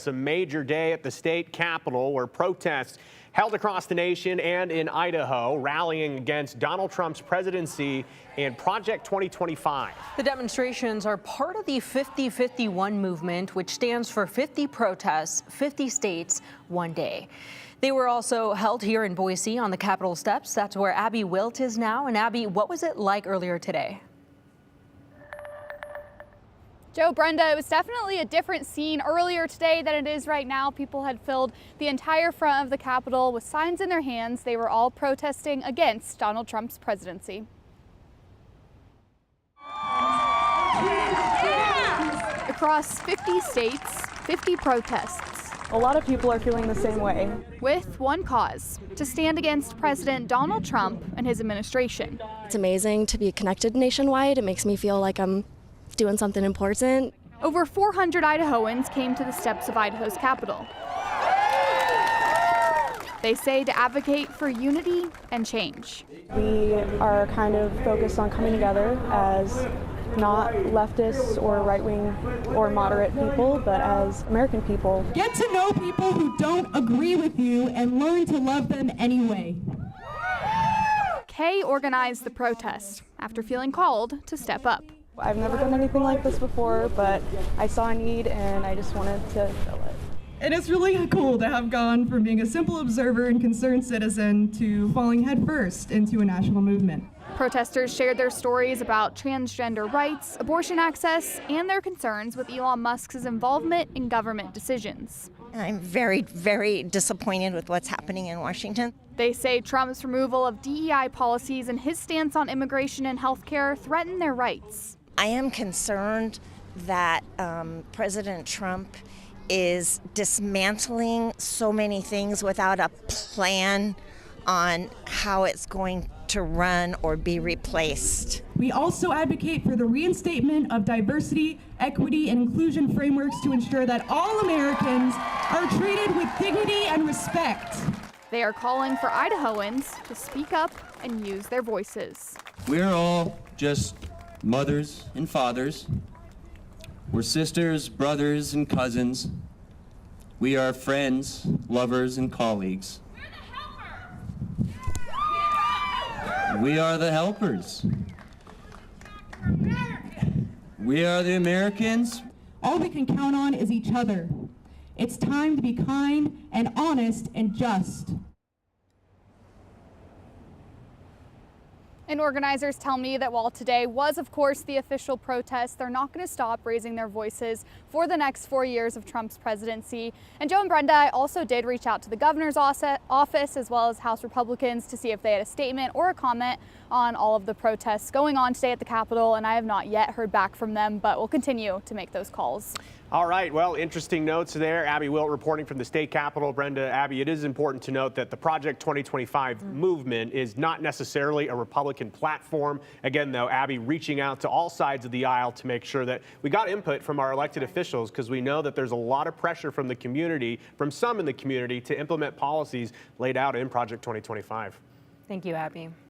It's a major day at the state capitol where protests held across the nation and in Idaho, rallying against Donald Trump's presidency and Project 2025. The demonstrations are part of the 50-51 movement, which stands for 50 protests, 50 states, one day. They were also held here in Boise on the Capitol steps. That's where Abby Wilt is now. And Abby, what was it like earlier today? Joe, Brenda, it was definitely a different scene earlier today than it is right now. People had filled the entire front of the Capitol with signs in their hands. They were all protesting against Donald Trump's presidency. Across 50 states, 50 protests. A lot of people are feeling the same way. With one cause, to stand against President Donald Trump and his administration. It's amazing to be connected nationwide. It makes me feel like I'm doing something important. Over 400 Idahoans came to the steps of Idaho's capital. They say to advocate for unity and change. We are kind of focused on coming together as not leftists or right-wing or moderate people, but as American people. Get to know people who don't agree with you and learn to love them anyway. Kay organized the protest after feeling called to step up. I've never done anything like this before, but I saw a need and I just wanted to fill it. And it's really cool to have gone from being a simple observer and concerned citizen to falling headfirst into a national movement. Protesters shared their stories about transgender rights, abortion access, and their concerns with Elon Musk's involvement in government decisions. I'm very, very disappointed with what's happening in Washington. They say Trump's removal of DEI policies and his stance on immigration and healthcare threaten their rights. I am concerned that President Trump is dismantling so many things without a plan on how it's going to run or be replaced. We also advocate for the reinstatement of diversity, equity, and inclusion frameworks to ensure that all Americans are treated with dignity and respect. They are calling for Idahoans to speak up and use their voices. We're all just mothers and fathers. We're sisters, brothers, and cousins. We are friends, lovers, and colleagues. We are the helpers. We are the Americans. All we can count on is each other. It's time to be kind and honest and just. And organizers tell me that while today was, of course, the official protest, they're not going to stop raising their voices for the next 4 years of Trump's presidency. And Joe and Brenda, I also did reach out to the governor's office as well as House Republicans to see if they had a statement or a comment on all of the protests going on today at the Capitol, and I have not yet heard back from them, but we'll continue to make those calls. All right, well, interesting notes there. Abby Wilt reporting from the state capitol. Brenda, Abby, it is important to note that the Project 2025 movement is not necessarily a Republican platform. Again, though, Abby reaching out to all sides of the aisle to make sure that we got input from our elected officials, because we know that there's a lot of pressure from the community, from some in the community, to implement policies laid out in Project 2025. Thank you, Abby.